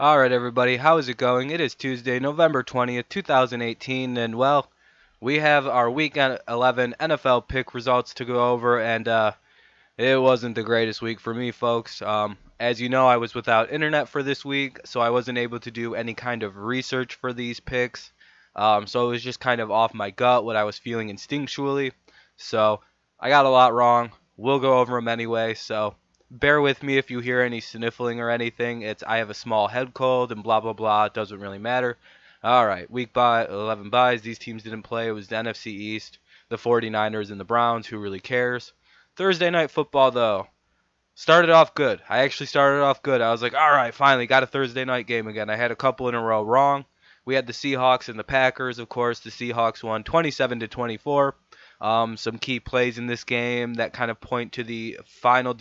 Alright everybody, how is it going? It is Tuesday, November 20th, 2018, and well, we have our Week 11 NFL pick results to go over, and it wasn't the greatest week for me, folks. As you know, I was without internet for this week, so I wasn't able to do any kind of research for these picks. So it was just kind of off my gut, what I was feeling instinctually. So I got a lot wrong. We'll go over them anyway, so bear with me if you hear any sniffling or anything. I have a small head cold and blah blah blah. It doesn't really matter. All right, week 11 buys. These teams didn't play. It was the NFC East, the 49ers and the Browns. Who really cares? Thursday night football though started off good. I actually started off good. I was like, all right, finally got a Thursday night game again. I had a couple in a row wrong. We had the Seahawks and the Packers. Of course, the Seahawks won 27 to 24. Some key plays in this game that kind of point to the final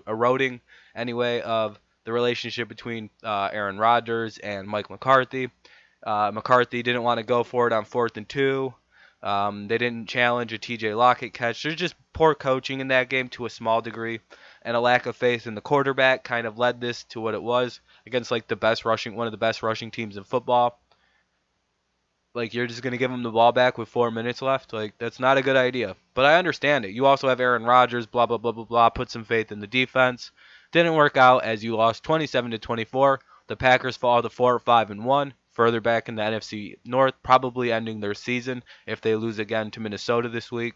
eroding anyway of the relationship between Aaron Rodgers and Mike McCarthy. McCarthy didn't want to go for it on 4th and 2. They didn't challenge a TJ Lockett catch. There's just poor coaching in that game to a small degree, and a lack of faith in the quarterback kind of led this to what it was against like one of the best rushing teams in football. Like you're just gonna give him the ball back with 4 minutes left. Like that's not a good idea. But I understand it. You also have Aaron Rodgers. Blah blah blah blah blah. Put some faith in the defense. Didn't work out as you lost 27 to 24. The Packers fall to 4-5-1. Further back in the NFC North, probably ending their season if they lose again to Minnesota this week.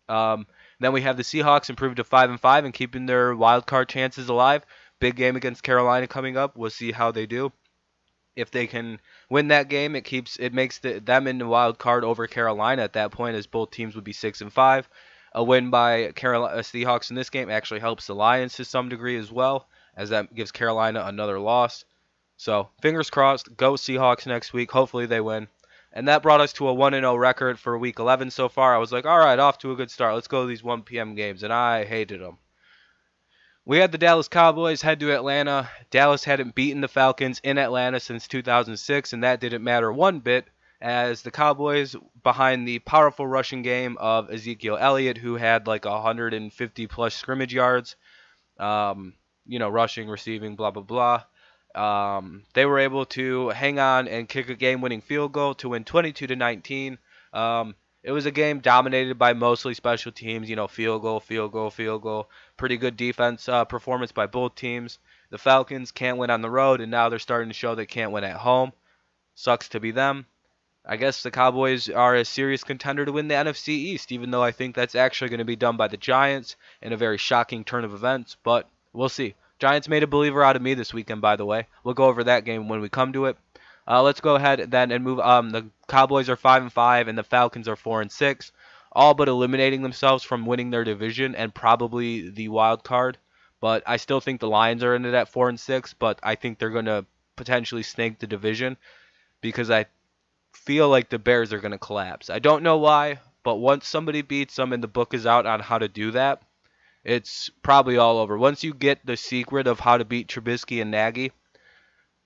Then we have the Seahawks improved to 5-5 and keeping their wild card chances alive. Big game against Carolina coming up. We'll see how they do. If they can win that game, it makes them in the wild card over Carolina at that point, as both teams would be 6-5. A win by Carolina Seahawks in this game actually helps the Lions to some degree as well, as that gives Carolina another loss. So fingers crossed, go Seahawks next week. Hopefully they win. And that brought us to a 1-0 record for Week 11 so far. I was like, all right, off to a good start. Let's go to these 1 p.m. games, and I hated them. We had the Dallas Cowboys head to Atlanta. Dallas hadn't beaten the Falcons in Atlanta since 2006, and that didn't matter one bit, as the Cowboys, behind the powerful rushing game of Ezekiel Elliott, who had like 150-plus scrimmage yards, rushing, receiving, blah, blah, blah. They were able to hang on and kick a game-winning field goal to win 22 to 19. It was a game dominated by mostly special teams, field goal, field goal, field goal. Pretty good defense performance by both teams. The Falcons can't win on the road, and now they're starting to show they can't win at home. Sucks to be them. I guess the Cowboys are a serious contender to win the NFC East, even though I think that's actually going to be done by the Giants in a very shocking turn of events, but we'll see. Giants made a believer out of me this weekend, by the way. We'll go over that game when we come to it. Let's go ahead then and move. The Cowboys are 5-5, and the Falcons are 4-6, all but eliminating themselves from winning their division and probably the wild card. But I still think the Lions are in it at 4-6, but I think they're going to potentially snake the division because I feel like the Bears are going to collapse. I don't know why, but once somebody beats them and the book is out on how to do that, it's probably all over. Once you get the secret of how to beat Trubisky and Nagy,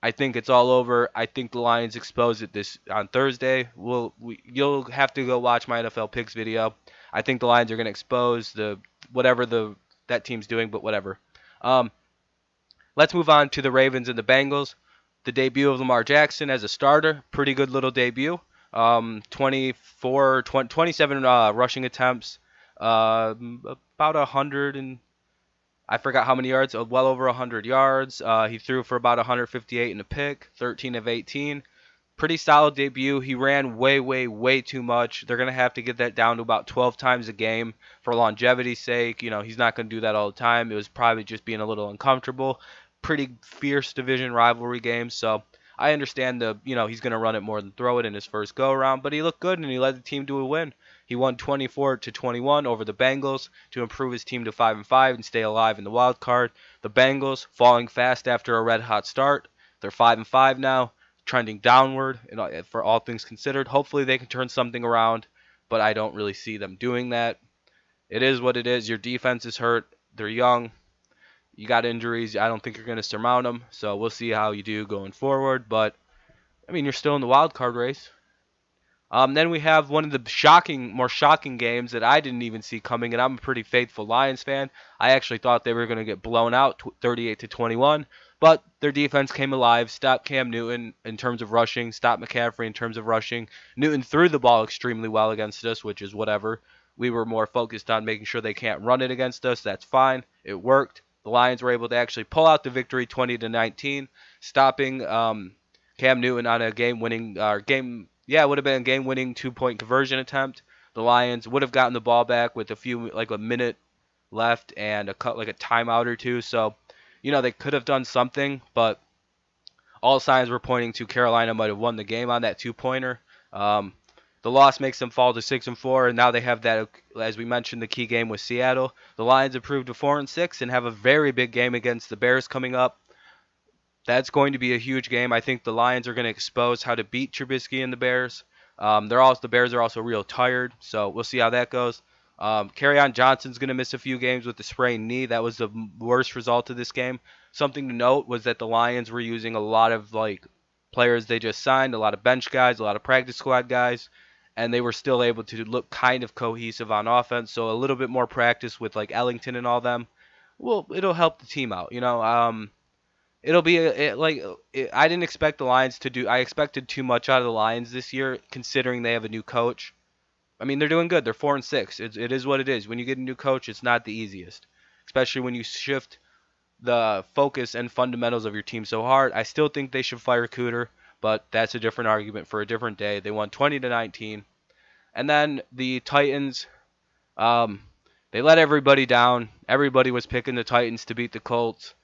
I think it's all over. I think the Lions expose it this on Thursday. You'll have to go watch my NFL picks video. I think the Lions are going to expose that team's doing, but whatever. Um, let's move on to the Ravens and the Bengals. The debut of Lamar Jackson as a starter, pretty good little debut. 27 rushing attempts, about 100 and I forgot how many yards, well over 100 yards. He threw for about 158 and a pick, 13 of 18. Pretty solid debut. He ran way, way, way too much. They're going to have to get that down to about 12 times a game for longevity's sake. He's not going to do that all the time. It was probably just being a little uncomfortable. Pretty fierce division rivalry game, so I understand he's going to run it more than throw it in his first go-around, but he looked good and he led the team to a win. He won 24-21 over the Bengals to improve his team to 5-5 and stay alive in the wild card. The Bengals falling fast after a red-hot start. They're 5-5 now, trending downward for all things considered. Hopefully they can turn something around, but I don't really see them doing that. It is what it is. Your defense is hurt. They're young. You got injuries. I don't think you're going to surmount them, so we'll see how you do going forward. But, I mean, you're still in the wild card race. Then we have one of the more shocking games that I didn't even see coming, and I'm a pretty faithful Lions fan. I actually thought they were going to get blown out 38 to 21, but their defense came alive, stopped Cam Newton in terms of rushing, stopped McCaffrey in terms of rushing. Newton threw the ball extremely well against us, which is whatever. We were more focused on making sure they can't run it against us. That's fine. It worked. The Lions were able to actually pull out the victory 20 to 19, stopping Cam Newton on a it would have been a game-winning 2-point conversion attempt. The Lions would have gotten the ball back with a minute left and a timeout or two. So, they could have done something, but all signs were pointing to Carolina might have won the game on that two-pointer. Um, the loss makes them fall to 6-4, and now they have that, as we mentioned, the key game with Seattle. The Lions improved to 4-6 and have a very big game against the Bears coming up. That's going to be a huge game. I think the Lions are going to expose how to beat Trubisky and the Bears. The Bears are also real tired, so we'll see how that goes. Kerryon Johnson's going to miss a few games with the sprained knee. That was the worst result of this game. Something to note was that the Lions were using a lot of players they just signed, a lot of bench guys, a lot of practice squad guys, and they were still able to look kind of cohesive on offense. So a little bit more practice with Ellington and all them. Well, it'll help the team out. It'll be I didn't expect the Lions to do. I expected too much out of the Lions this year, considering they have a new coach. I mean, they're doing good. They're 4-6. It is what it is. When you get a new coach, it's not the easiest, especially when you shift the focus and fundamentals of your team so hard. I still think they should fire Cooter, but that's a different argument for a different day. They won 20 to 19, and then the Titans. They let everybody down. Everybody was picking the Titans to beat the Colts.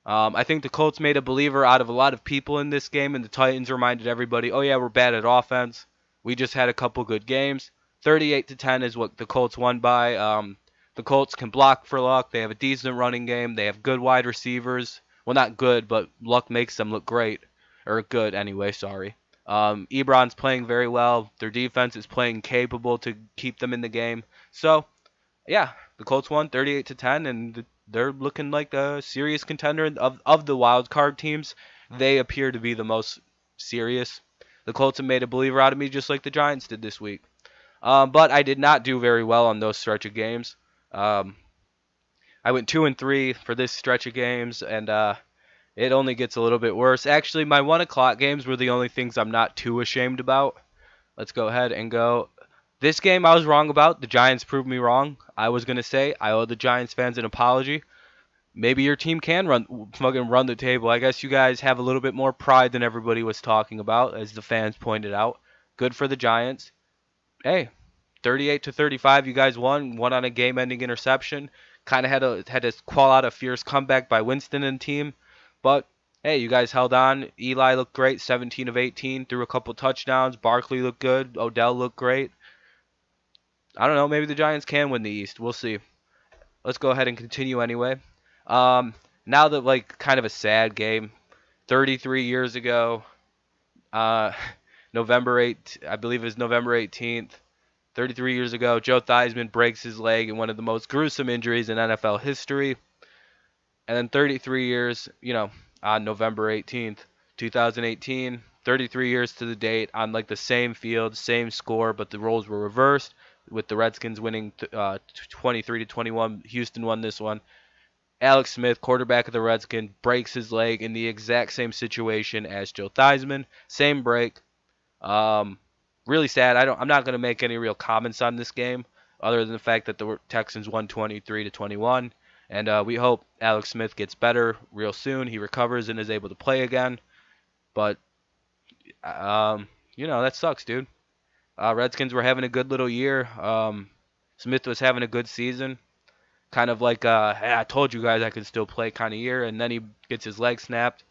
I think the Colts made a believer out of a lot of people in this game, and the Titans reminded everybody, oh yeah, we're bad at offense. We just had a couple good games. 38 to 10 is what the Colts won by. The Colts can block for Luck. They have a decent running game. They have good wide receivers. Well, not good, but Luck makes them look great. Or good anyway, sorry. Ebron's playing very well. Their defense is playing capable to keep them in the game. So, yeah, the Colts won 38 to 10, and they're looking like a serious contender of the wild card teams. They appear to be the most serious. The Colts have made a believer out of me, just like the Giants did this week. But I did not do very well on those stretch of games. I went 2-3 for this stretch of games, and it only gets a little bit worse. Actually, my 1 o'clock games were the only things I'm not too ashamed about. Let's go ahead and go. This game I was wrong about. The Giants proved me wrong. I was going to say I owe the Giants fans an apology. Maybe your team can fucking run the table. I guess you guys have a little bit more pride than everybody was talking about, as the fans pointed out. Good for the Giants. Hey, 38 to 35, you guys won. Won on a game-ending interception. Kind of had to call out a fierce comeback by Winston and team, but hey, you guys held on. Eli looked great, 17 of 18, threw a couple touchdowns. Barkley looked good. Odell looked great. I don't know. Maybe the Giants can win the East. We'll see. Let's go ahead and continue anyway. Now that kind of a sad game. 33 years ago, November 8th, I believe it was November 18th. 33 years ago, Joe Theismann breaks his leg in one of the most gruesome injuries in NFL history. And then 33 years, on November 18th, 2018, 33 years to the date, on the same field, same score, but the roles were reversed, with the Redskins winning 23 to 21. Houston won this one. Alex Smith, quarterback of the Redskins, breaks his leg in the exact same situation as Joe Theismann. Same break. Really sad. I'm not going to make any real comments on this game, other than the fact that the Texans won 23 to 21. And we hope Alex Smith gets better real soon. He recovers and is able to play again. But, that sucks, dude. Redskins were having a good little year. Smith was having a good season. Kind of hey, I told you guys I could still play kind of year. And then he gets his leg snapped.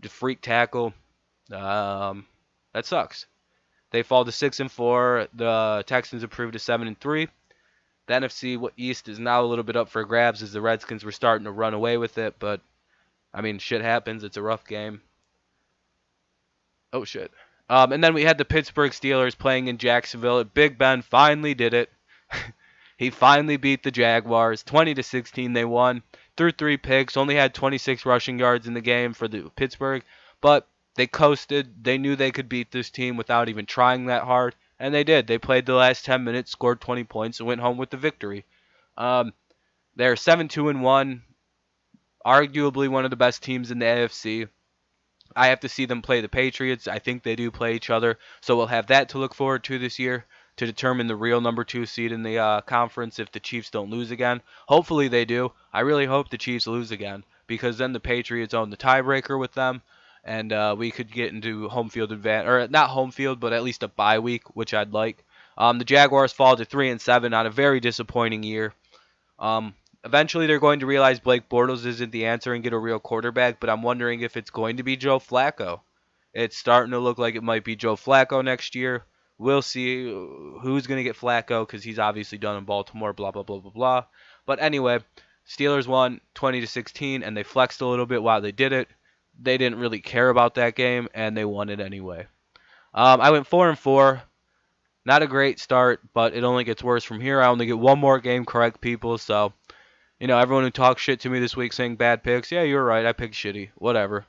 The freak tackle. That sucks. They fall to 6-4. The Texans improved to 7-3. The NFC East is now a little bit up for grabs as the Redskins were starting to run away with it. But, I mean, shit happens. It's a rough game. Oh, shit. And then we had the Pittsburgh Steelers playing in Jacksonville. Big Ben finally did it. He finally beat the Jaguars. 20 to 16 they won. Threw 3 picks. Only had 26 rushing yards in the game for the Pittsburgh. But They coasted. They knew they could beat this team without even trying that hard, and they did. They played the last 10 minutes, scored 20 points, and went home with the victory. Um, they're 7-2-1, arguably one of the best teams in the AFC. I have to see them play the Patriots. I think they do play each other, so we'll have that to look forward to this year to determine the real number 2 seed in the conference if the Chiefs don't lose again. Hopefully they do. I really hope the Chiefs lose again because then the Patriots own the tiebreaker with them, and we could get into home field advantage, or not home field, but at least a bye week, which I'd like. The Jaguars fall to 3-7 on a very disappointing year. Um, Eventually, they're going to realize Blake Bortles isn't the answer and get a real quarterback, but I'm wondering if it's going to be Joe Flacco. It's starting to look like it might be Joe Flacco next year. We'll see who's going to get Flacco because he's obviously done in Baltimore, blah, blah, blah, blah, blah. But anyway, Steelers won 20-16, and they flexed a little bit while they did it. They didn't really care about that game, and they won it anyway. I went 4-4. Not a great start, but it only gets worse from here. I only get one more game correct, people, so everyone who talks shit to me this week saying bad picks, yeah, you're right, I picked shitty. Whatever.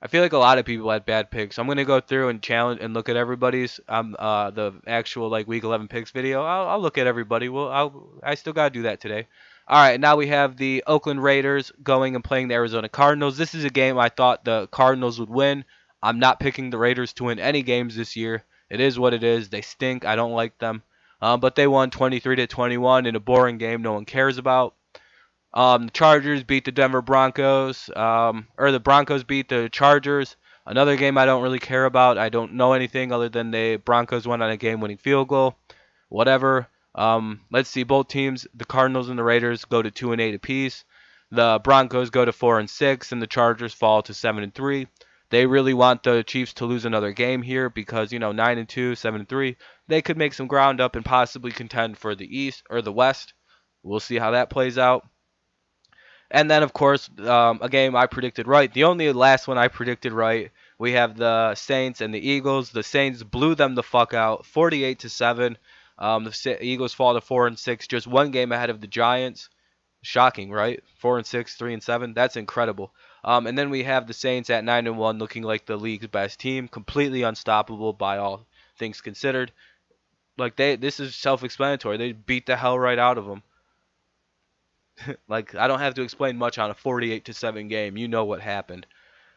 I feel like a lot of people had bad picks. I'm gonna go through and challenge and look at everybody's the actual like week 11 picks video. I'll look at everybody. I still gotta do that today. All right, now we have the Oakland Raiders going and playing the Arizona Cardinals. This is a game I thought the Cardinals would win. I'm not picking the Raiders to win any games this year. It is what it is. They stink. I don't like them. But they won 23-21 in a boring game no one cares about. The Chargers beat the Denver Broncos, or the Broncos beat the Chargers. Another game I don't really care about. I don't know anything other than the Broncos won on a game-winning field goal. Whatever. Let's see. Both teams, the Cardinals and the Raiders, go to 2-8 apiece. The Broncos go to 4-6, and the Chargers fall to 7-3. They really want the Chiefs to lose another game here because 9-2, 7-3. They could make some ground up and possibly contend for the East or the West. We'll see how that plays out. And then, of course, a game I predicted right. The only last one I predicted right, we have the Saints and the Eagles. The Saints blew them the fuck out, 48-7. The Eagles fall to 4-6, just one game ahead of the Giants. Shocking, right? 4-6, 3-7. That's incredible. And then we have the Saints at 9-1, looking like the league's best team, completely unstoppable by all things considered. Like this is self-explanatory. They beat the hell right out of them. Like I don't have to explain much on a 48-7 game. You know what happened.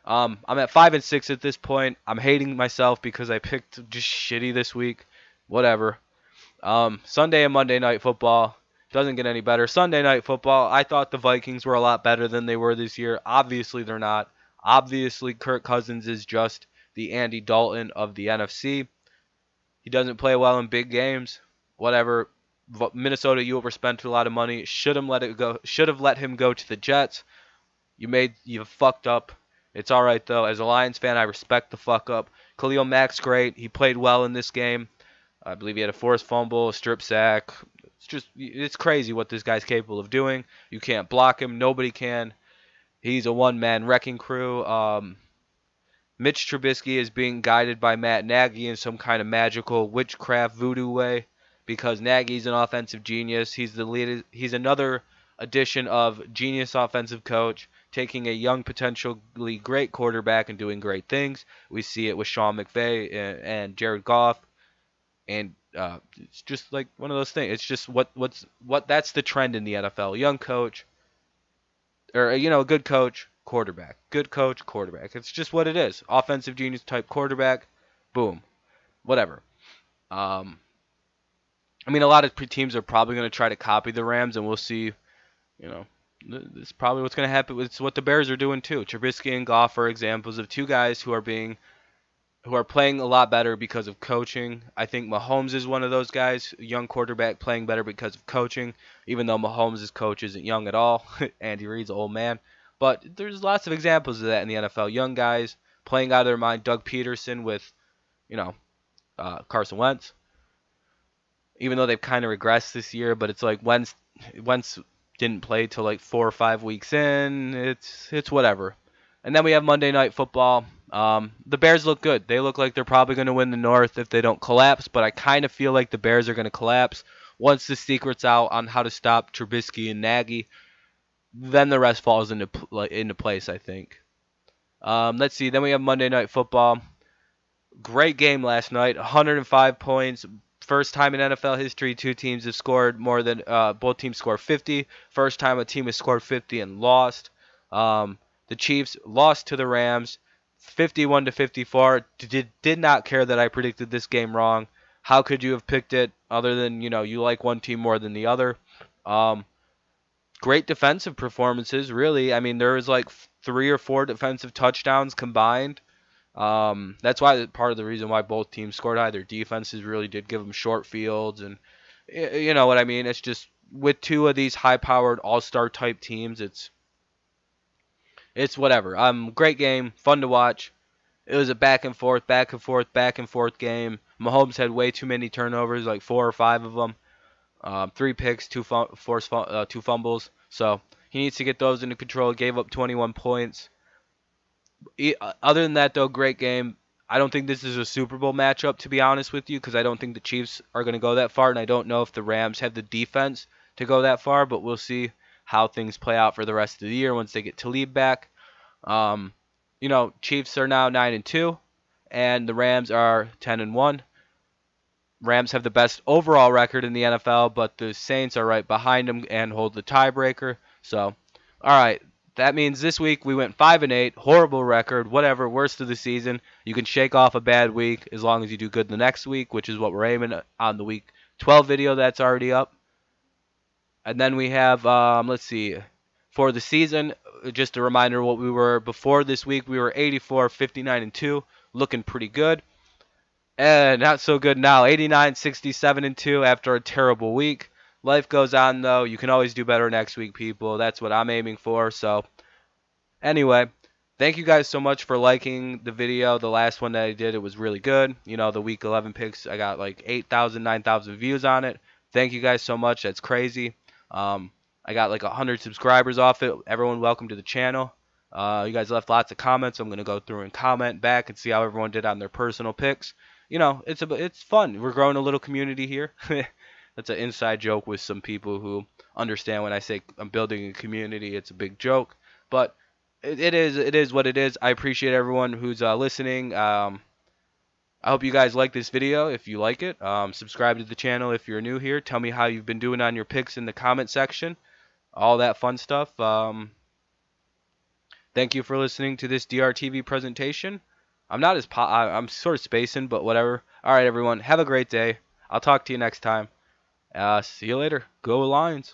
I'm at 5-6 at this point. I'm hating myself because I picked just shitty this week. Whatever. Sunday and Monday night football doesn't get any better. Sunday night football, I thought the Vikings were a lot better than they were this year. Obviously they're not. Obviously Kirk Cousins is just the Andy Dalton of the NFC. He doesn't play well in big games. Whatever. Minnesota, you overspent a lot of money. Should have let it go. Should have let him go to the Jets. You fucked up. It's all right though. As a Lions fan, I respect the fuck up. Khalil Mack's great. He played well in this game. I believe he had a forced fumble, a strip sack. It's crazy what this guy's capable of doing. You can't block him. Nobody can. He's a one-man wrecking crew. Mitch Trubisky is being guided by Matt Nagy in some kind of magical witchcraft voodoo way. Because Nagy's an offensive genius. He's the lead. He's another addition of genius offensive coach, taking a young, potentially great quarterback and doing great things. We see it with Sean McVay and Jared Goff, and it's just like one of those things. It's just what that's the trend in the NFL. Young coach, or a good coach, quarterback. Good coach, quarterback. It's just what it is. Offensive genius type quarterback, boom, whatever. I mean, a lot of teams are probably going to try to copy the Rams, and we'll see. This is probably what's going to happen. It's what the Bears are doing too. Trubisky and Goff are examples of two guys who are playing a lot better because of coaching. I think Mahomes is one of those guys, young quarterback playing better because of coaching, even though Mahomes' coach isn't young at all. Andy Reid's an old man. But there's lots of examples of that in the NFL. Young guys playing out of their mind. Doug Peterson with, Carson Wentz. Even though they've kind of regressed this year, but it's like Wentz didn't play till like 4 or 5 weeks in. It's whatever. And then we have Monday Night Football. The Bears look good. They look like they're probably going to win the North if they don't collapse, but I kind of feel like the Bears are going to collapse. Once the secret's out on how to stop Trubisky and Nagy, then the rest falls into place, I think. Let's see. Then we have Monday Night Football. Great game last night. 105 points. First time in NFL history, two teams have scored more than both teams scored 50. First time a team has scored 50 and lost. The Chiefs lost to the Rams, 51 to 54. Did not care that I predicted this game wrong. How could you have picked it other than you like one team more than the other? Um, Great defensive performances, really. I mean, there was like 3 or 4 defensive touchdowns combined. That's why part of the reason why both teams scored high. Their defenses really did give them short fields, and you know what I mean. It's just with two of these high-powered all-star type teams, it's whatever. Great game, fun to watch. It was a back and forth, back and forth, back and forth game. Mahomes had way too many turnovers, like 4 or 5 of them. 3 picks, two fumbles. So he needs to get those into control. Gave up 21 points. Other than that, though, great game. I don't think this is a Super Bowl matchup, to be honest with you, because I don't think the Chiefs are going to go that far, and I don't know if the Rams have the defense to go that far, but we'll see how things play out for the rest of the year once they get Talib back. Chiefs are now 9-2, and the Rams are 10-1. Rams have the best overall record in the NFL, but the Saints are right behind them and hold the tiebreaker. So, all right, that means this week we went 5-8, horrible record, whatever, worst of the season. You can shake off a bad week as long as you do good the next week, which is what we're aiming at on the week 12 video that's already up. And then we have, let's see, for the season, just a reminder what we were before this week. We were 84, 59-2, looking pretty good. And not so good now. 89, 67-2 after a terrible week. Life goes on, though. You can always do better next week, people. That's what I'm aiming for. So, anyway, thank you guys so much for liking the video. The last one that I did, it was really good. The week 11 picks, I got like 8,000, 9,000 views on it. Thank you guys so much. That's crazy. I got like 100 subscribers off it. Everyone, welcome to the channel. You guys left lots of comments. I'm going to go through and comment back and see how everyone did on their personal picks. It's fun. We're growing a little community here. That's an inside joke with some people who understand when I say I'm building a community. It's a big joke, but it is what it is. I appreciate everyone who's listening. I hope you guys like this video. If you like it, subscribe to the channel if you're new here. Tell me how you've been doing on your picks in the comment section. All that fun stuff. Thank you for listening to this DrTV presentation. I'm sort of spacing, but whatever. All right, everyone. Have a great day. I'll talk to you next time. See you later. Go Lions.